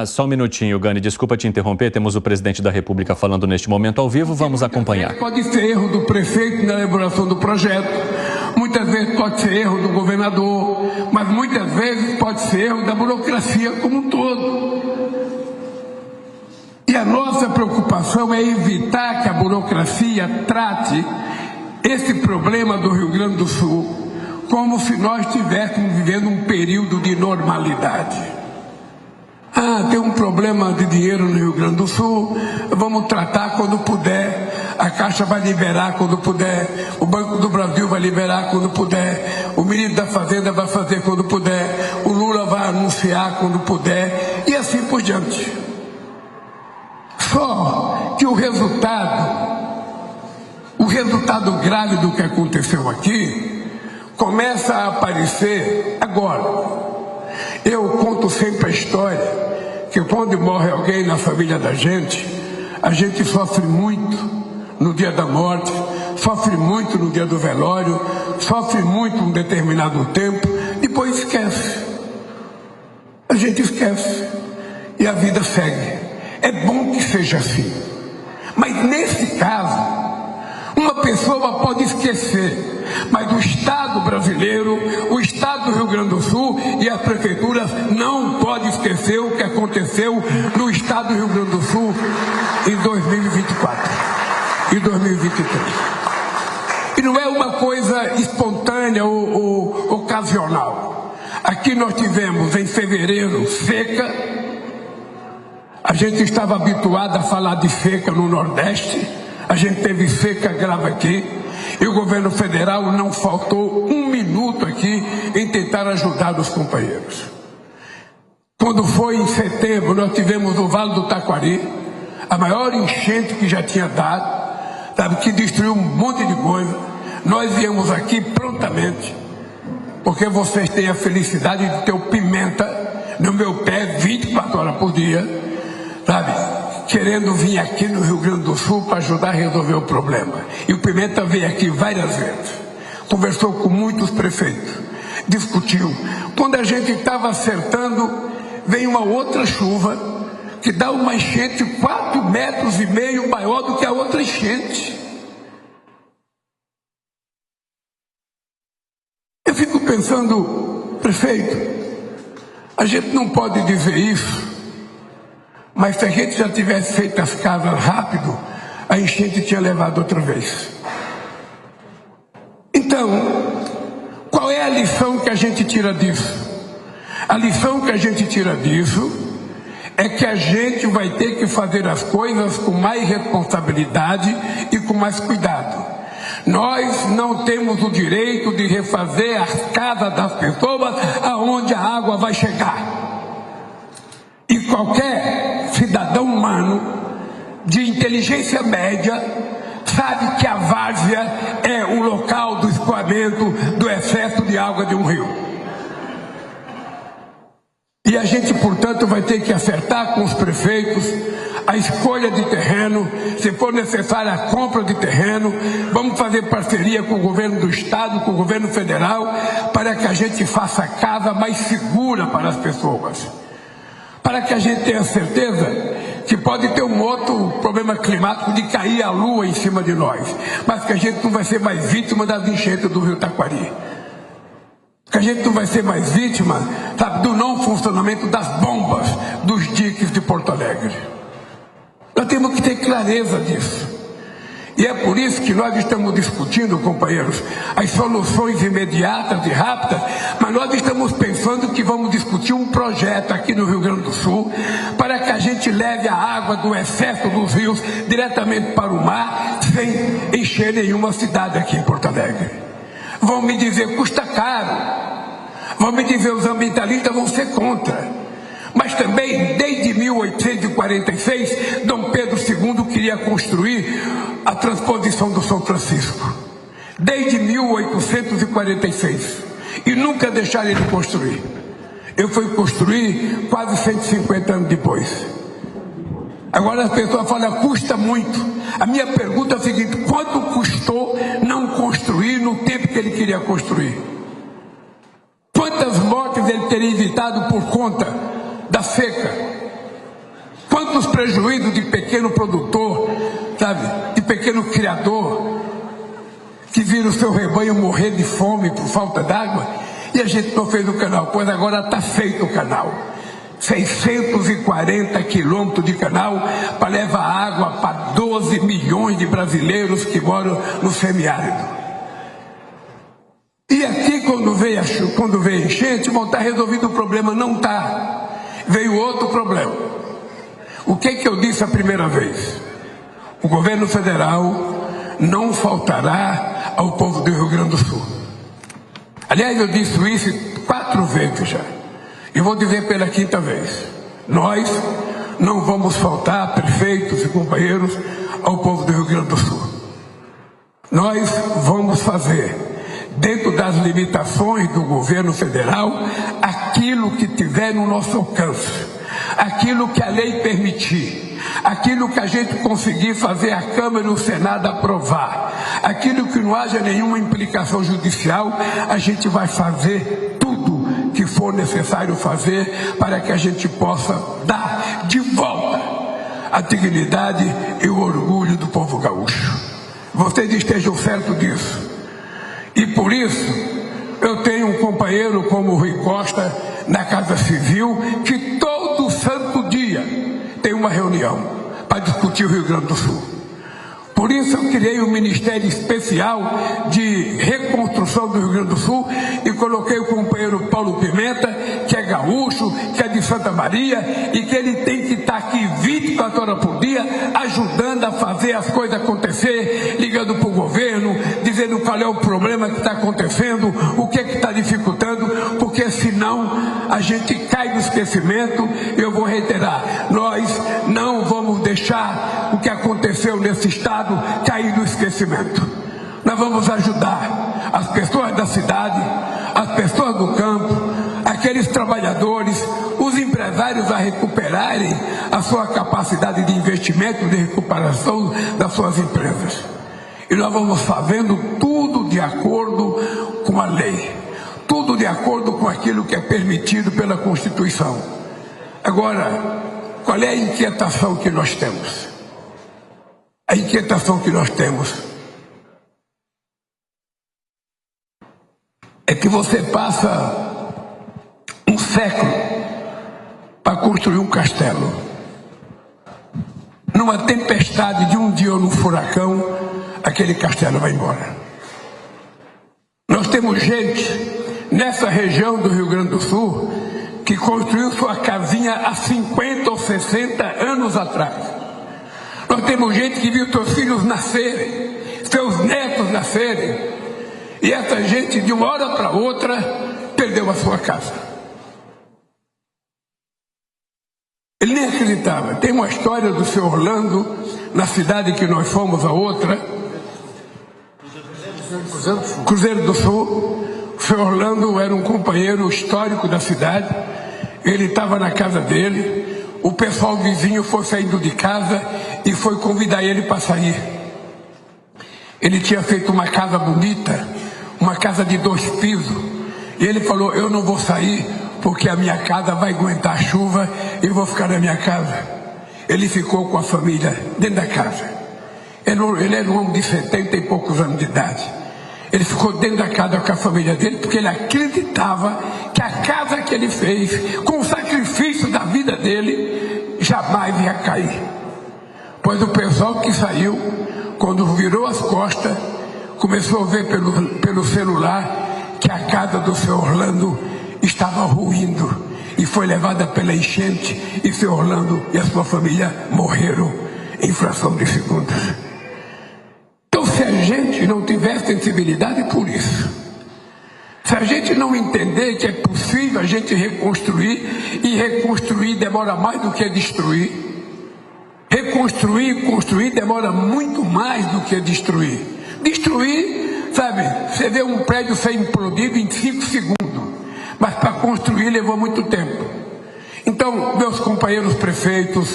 Só um minutinho, Gani, desculpa te interromper, temos o presidente da República falando neste momento ao vivo, vamos acompanhar. Pode ser erro do prefeito na elaboração do projeto, muitas vezes pode ser erro do governador, mas muitas vezes pode ser erro da burocracia como um todo. E a nossa preocupação é evitar que a burocracia trate esse problema do Rio Grande do Sul como se nós estivéssemos vivendo um período de normalidade. Tem um problema de dinheiro no Rio Grande do Sul, vamos tratar quando puder, a Caixa vai liberar quando puder, o Banco do Brasil vai liberar quando puder, o ministro da Fazenda vai fazer quando puder, o Lula vai anunciar quando puder, e assim por diante. Só que o resultado grave do que aconteceu aqui começa a aparecer agora. Eu conto sempre a história que quando morre alguém na família da gente, a gente sofre muito no dia da morte, sofre muito no dia do velório, sofre muito um determinado tempo, depois esquece. A gente esquece e a vida segue. É bom que seja assim. Mas nesse caso, uma pessoa pode esquecer, mas o Estado brasileiro, o Estado do Rio Grande do Sul e as prefeituras não podem esquecer o que aconteceu no Estado do Rio Grande do Sul em 2024 e 2023. E não é uma coisa espontânea ou ocasional. Aqui nós tivemos em fevereiro seca. A gente estava habituado a falar de seca no Nordeste. A gente teve seca grave aqui. E o governo federal não faltou um minuto aqui em tentar ajudar os companheiros. Quando foi em setembro, nós tivemos no Vale do Taquari a maior enchente que já tinha dado, sabe, que destruiu um monte de coisa. Nós viemos aqui prontamente, porque vocês têm a felicidade de ter o Pimenta no meu pé 24 horas por dia, sabe, querendo vir aqui no Rio Grande do Sul para ajudar a resolver o problema. E o Pimenta veio aqui várias vezes, conversou com muitos prefeitos, discutiu. Quando a gente estava acertando, vem uma outra chuva que dá uma enchente 4,5 metros maior do que a outra enchente. Eu fico pensando, prefeito, a gente não pode dizer isso, mas se a gente já tivesse feito as casas rápido, a enchente tinha levado outra vez. Então, qual é a lição que a gente tira disso? A lição que a gente tira disso é que a gente vai ter que fazer as coisas com mais responsabilidade e com mais cuidado. Nós não temos o direito de refazer as casas das pessoas aonde a água vai chegar. E qualquer cidadão humano de inteligência média sabe que a várzea é o local do escoamento do excesso de água de um rio. E a gente, portanto, vai ter que acertar com os prefeitos a escolha de terreno, se for necessária a compra de terreno, vamos fazer parceria com o governo do estado, com o governo federal, para que a gente faça a casa mais segura para as pessoas. Para que a gente tenha certeza que pode ter um outro problema climático de cair a lua em cima de nós, mas que a gente não vai ser mais vítima das enchentes do Rio Taquari. Que a gente não vai ser mais vítima, sabe, do não funcionamento das bombas dos diques de Porto Alegre. Nós temos que ter clareza disso. E é por isso que nós estamos discutindo, companheiros, as soluções imediatas e rápidas, mas nós estamos pensando que vamos discutir um projeto aqui no Rio Grande do Sul para que a gente leve a água do excesso dos rios diretamente para o mar sem encher nenhuma cidade aqui em Porto Alegre. Vão me dizer, custa caro. Vão me dizer, os ambientalistas vão ser contra. Mas também, desde 1846, Dom Pedro II queria construir a transposição do São Francisco. Desde 1846. E nunca deixaram ele construir. Eu fui construir quase 150 anos depois. Agora as pessoas falam, custa muito. A minha pergunta é a seguinte, quanto custou não construir no tempo que ele queria construir? Quantas mortes ele teria evitado por conta da seca? Quantos prejuízos de pequeno produtor, sabe, de pequeno criador, que viram o seu rebanho morrer de fome por falta d'água, e a gente não fez o canal. Pois agora está feito o canal. 640 quilômetros de canal para levar água para 12 milhões de brasileiros que moram no semiárido. E aqui, quando veio a enchente, bom, está resolvido o problema. Não está. Veio outro problema. O que eu disse a primeira vez? O governo federal não faltará ao povo do Rio Grande do Sul. Aliás, eu disse isso 4 vezes já. E vou dizer pela 5ª vez. Nós não vamos faltar, prefeitos e companheiros, ao povo do Rio Grande do Sul. Nós vamos fazer, dentro das limitações do governo federal, aquilo que tiver no nosso alcance, aquilo que a lei permitir, aquilo que a gente conseguir fazer a Câmara e o Senado aprovar, aquilo que não haja nenhuma implicação judicial, a gente vai fazer tudo que for necessário fazer para que a gente possa dar de volta a dignidade e o orgulho do povo gaúcho. Vocês estejam certos disso. E por isso, eu tenho um companheiro como o Rui Costa na Casa Civil, que todo santo dia tem uma reunião para discutir o Rio Grande do Sul. Por isso eu criei um Ministério Especial de Reconstrução do Rio Grande do Sul e coloquei o companheiro Paulo Pimenta, que é gaúcho, que é de Santa Maria, e que ele tem que estar aqui 24 horas por dia, ajudando a fazer as coisas acontecer, ligando para o governo, dizendo qual é o problema que está acontecendo, o que está dificultando, porque senão a gente cai no esquecimento. Eu vou reiterar, nós não vamos deixar o que aconteceu nesse estado cair no esquecimento. Nós vamos ajudar as pessoas da cidade, as pessoas do campo, aqueles trabalhadores, os empresários a recuperarem a sua capacidade de investimento, de recuperação das suas empresas. E nós vamos fazendo tudo de acordo com a lei, tudo de acordo com aquilo que é permitido pela Constituição. Agora, qual é a inquietação que nós temos? A inquietação que nós temos é que você passa um século para construir um castelo. Numa tempestade de um dia ou num furacão, aquele castelo vai embora. Nós temos gente nessa região do Rio Grande do Sul que construiu sua casinha há 50 ou 60 anos atrás. Nós temos gente que viu seus filhos nascerem, seus netos nascerem, e essa gente, de uma hora para outra, perdeu a sua casa. Ele nem acreditava. Tem uma história do seu Orlando, na cidade que nós fomos, a outra, Cruzeiro do Sul. O seu Orlando era um companheiro histórico da cidade. Ele estava na casa dele. O pessoal vizinho foi saindo de casa e foi convidar ele para sair. Ele tinha feito uma casa bonita, uma casa de 2 pisos. E ele falou, eu não vou sair porque a minha casa vai aguentar a chuva e eu vou ficar na minha casa. Ele ficou com a família dentro da casa. Ele era um homem de 70 e poucos anos de idade. Ele ficou dentro da casa com a família dele porque ele acreditava que a casa que ele fez, com o sacrifício da vida dele, jamais ia cair. Pois o pessoal que saiu, quando virou as costas, começou a ver pelo celular que a casa do seu Orlando estava ruindo e foi levada pela enchente, e seu Orlando e a sua família morreram em fração de segundos. Então, se a gente não tiver sensibilidade por isso, se a gente não entender que é possível a gente reconstruir, e reconstruir demora mais do que destruir, reconstruir e construir demora muito mais do que destruir. Destruir, sabe, você vê um prédio ser implodido em 5 segundos, mas para construir levou muito tempo. Então, meus companheiros prefeitos,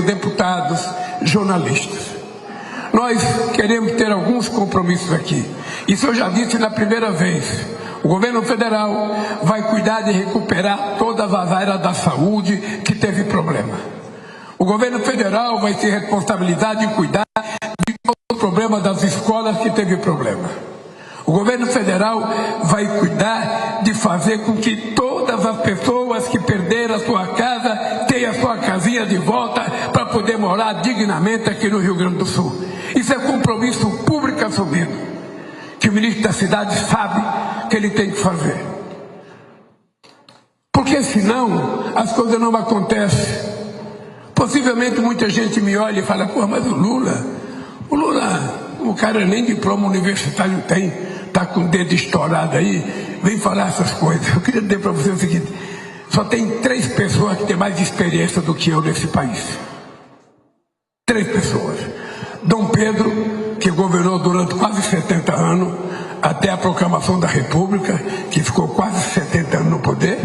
deputados, jornalistas, nós queremos ter alguns compromissos aqui. Isso eu já disse na primeira vez. O governo federal vai cuidar de recuperar todas as áreas da saúde que teve problema. O governo federal vai ter responsabilidade de cuidar de todo o problema das escolas que teve problema. O governo federal vai cuidar de fazer com que todas as pessoas que perderam a sua casa tenham a sua casinha de volta para poder morar dignamente aqui no Rio Grande do Sul. Isso é compromisso público assumido, que o ministro da cidade sabe que ele tem que fazer. Porque senão as coisas não acontecem. Possivelmente muita gente me olha e fala, pô, mas o Lula, o cara nem diploma universitário tem, está com o dedo estourado aí, vem falar essas coisas. Eu queria dizer para você o seguinte, só tem 3 pessoas que têm mais experiência do que eu nesse país. 3 pessoas. Dom Pedro, que governou durante quase 70 anos, até a proclamação da República, que ficou quase 70 anos no poder.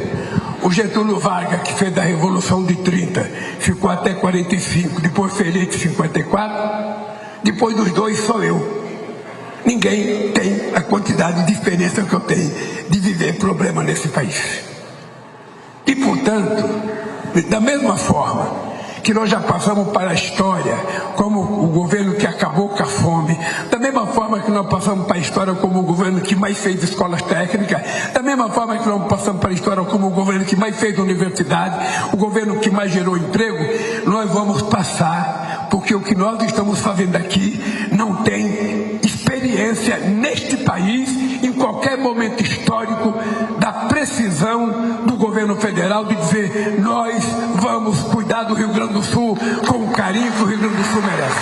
O Getúlio Vargas, que fez a Revolução de 30, ficou até 45, depois foi eleito em 54. Depois dos dois, sou eu. Ninguém tem a quantidade de experiência que eu tenho de viver problema nesse país. E, portanto, da mesma forma que nós já passamos para a história como o governo que acabou com a fome, da mesma forma que nós passamos para a história como o governo que mais fez escolas técnicas, da mesma forma que nós passamos para a história como o governo que mais fez universidade, o governo que mais gerou emprego, nós vamos passar, porque o que nós estamos fazendo aqui não tem experiência neste país, em qualquer momento histórico, da precisão do governo federal de dizer, nós vamos cuidar do Rio Grande do Sul com o carinho que o Rio Grande do Sul merece.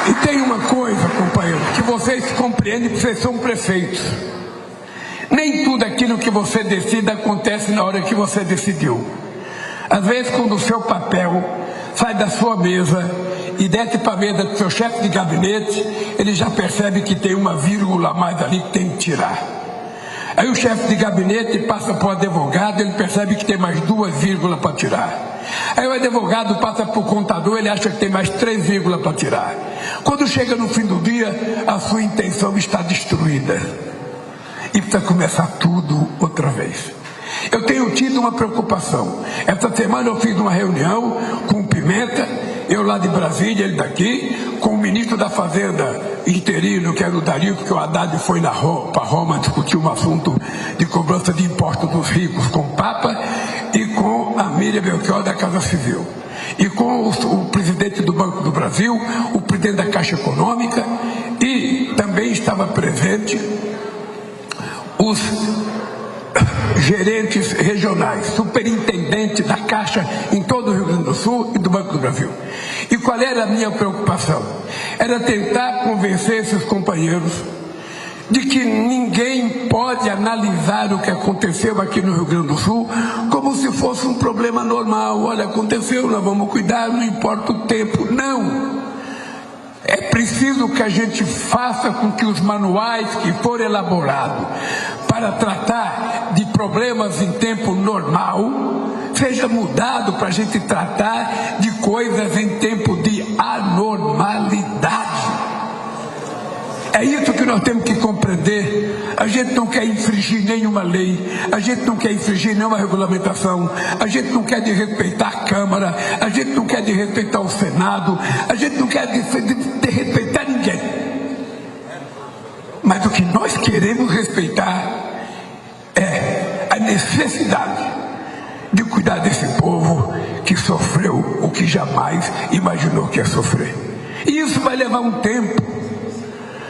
E tem uma coisa, companheiro, que vocês compreendem, que vocês são prefeitos. Nem tudo aquilo que você decide acontece na hora que você decidiu. Às vezes, quando o seu papel sai da sua mesa e desce para a mesa do seu chefe de gabinete, ele já percebe que tem uma vírgula a mais ali que tem que tirar. Aí o chefe de gabinete passa para o advogado, ele percebe que tem mais 2 vírgulas para tirar. Aí o advogado passa para o contador, ele acha que tem mais 3 vírgulas para tirar. Quando chega no fim do dia, a sua intenção está destruída. E precisa começar tudo outra vez. Eu tenho tido uma preocupação. Esta semana eu fiz uma reunião com o Pimenta, eu lá de Brasília, ele daqui, com o ministro da Fazenda interino, que era o Dario, porque o Haddad foi para Roma discutir um assunto de cobrança de impostos dos ricos com o Papa, e com a Miriam Belchior da Casa Civil, e com o presidente do Banco do Brasil, o presidente da Caixa Econômica, e também estava presente os gerentes regionais, superintendentes da Caixa em todo o Rio Grande do Sul e do Banco do Brasil. E qual era a minha preocupação? Era tentar convencer esses companheiros de que ninguém pode analisar o que aconteceu aqui no Rio Grande do Sul como se fosse um problema normal. Olha, aconteceu, nós vamos cuidar, não importa o tempo. Não! É preciso que a gente faça com que os manuais que forem elaborados para tratar de problemas em tempo normal seja mudado para a gente tratar de coisas em tempo de anormalidade. É isso que nós temos que compreender. A gente não quer infringir nenhuma lei, a gente não quer infringir nenhuma regulamentação, a gente não quer desrespeitar a Câmara, a gente não quer desrespeitar o Senado, a gente não quer desrespeitar ninguém. Mas o que nós queremos respeitar é a necessidade de cuidar desse povo que sofreu o que jamais imaginou que ia sofrer. E isso vai levar um tempo.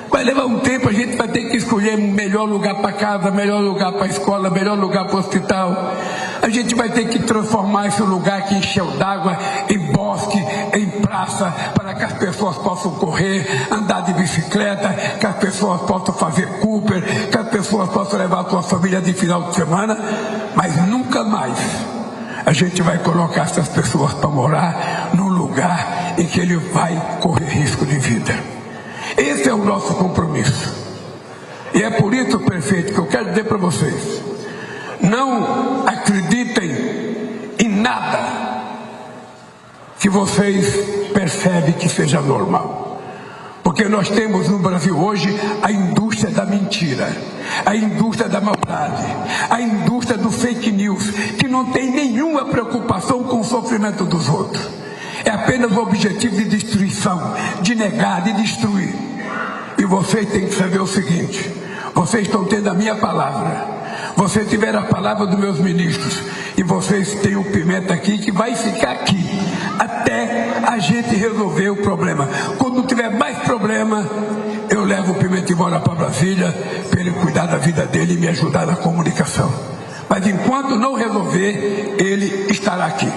Vai levar um tempo, a gente vai ter que escolher melhor lugar para casa, melhor lugar para a escola, melhor lugar para o hospital. A gente vai ter que transformar esse lugar que encheu d'água em bosque, em praça, para que as pessoas possam correr, andar de bicicleta, que as pessoas possam fazer Cooper, que as pessoas possam levar a sua família de final de semana, mas nunca mais a gente vai colocar essas pessoas para morar num lugar em que ele vai correr risco de vida. Esse é o nosso compromisso. E é por isso, prefeito, que eu quero dizer para vocês, não acreditem em nada que vocês percebem que seja normal. Porque Porque nós temos no Brasil hoje a indústria da mentira, a indústria da maldade, a indústria do fake news, que não tem nenhuma preocupação com o sofrimento dos outros. É apenas o objetivo de destruição, de negar, de destruir. E vocês têm que saber o seguinte: vocês estão tendo a minha palavra, vocês tiveram a palavra dos meus ministros, e vocês têm o Pimenta aqui, que vai ficar aqui até a gente resolver o problema. Quando tiver mais problema, eu levo o Pimenta embora para Brasília, para ele cuidar da vida dele e me ajudar na comunicação. Mas enquanto não resolver, ele estará aqui.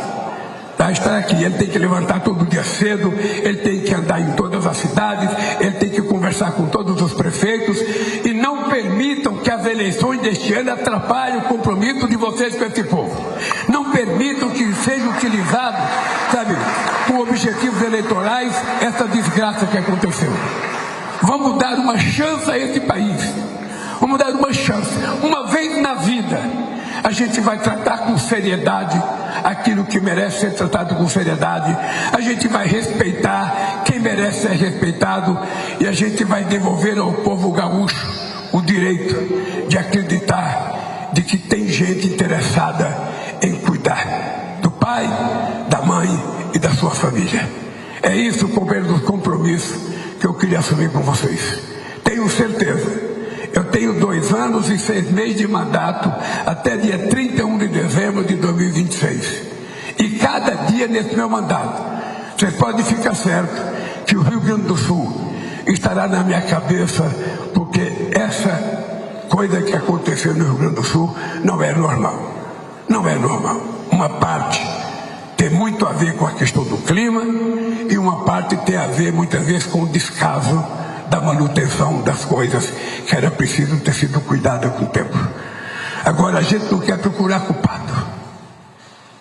Estar aqui, ele tem que levantar todo dia cedo, ele tem que andar em todas as cidades, ele tem que conversar com todos os prefeitos, e não permitam que as eleições deste ano atrapalhem o compromisso de vocês com esse povo. Não permitam que seja utilizado, com objetivos eleitorais, essa desgraça que aconteceu. Vamos dar uma chance a esse país. Vamos dar uma chance. Uma vez na vida, a gente vai tratar com seriedade aquilo que merece ser tratado com seriedade. A gente vai respeitar quem merece ser respeitado, e a gente vai devolver ao povo gaúcho o direito de acreditar de que tem gente interessada em cuidar do pai, da mãe e da sua família. É isso, companheiro, do compromisso que eu queria assumir com vocês. Tenho certeza. Eu tenho 2 anos e 6 meses de mandato até dia 31 de dezembro de 2026. E cada dia nesse meu mandato, vocês podem ficar certos que o Rio Grande do Sul estará na minha cabeça, porque essa coisa que aconteceu no Rio Grande do Sul não é normal. Não é normal. Uma parte tem muito a ver com a questão do clima, e uma parte tem a ver muitas vezes com o descaso da manutenção das coisas que era preciso ter sido cuidada com o tempo. Agora, a gente não quer procurar culpado.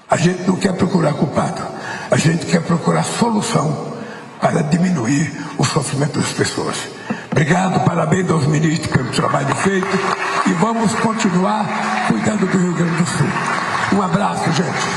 A gente não quer procurar culpado. A gente quer procurar solução para diminuir o sofrimento das pessoas. Obrigado, parabéns aos ministros pelo trabalho feito, e vamos continuar cuidando do Rio Grande do Sul. Um abraço, gente.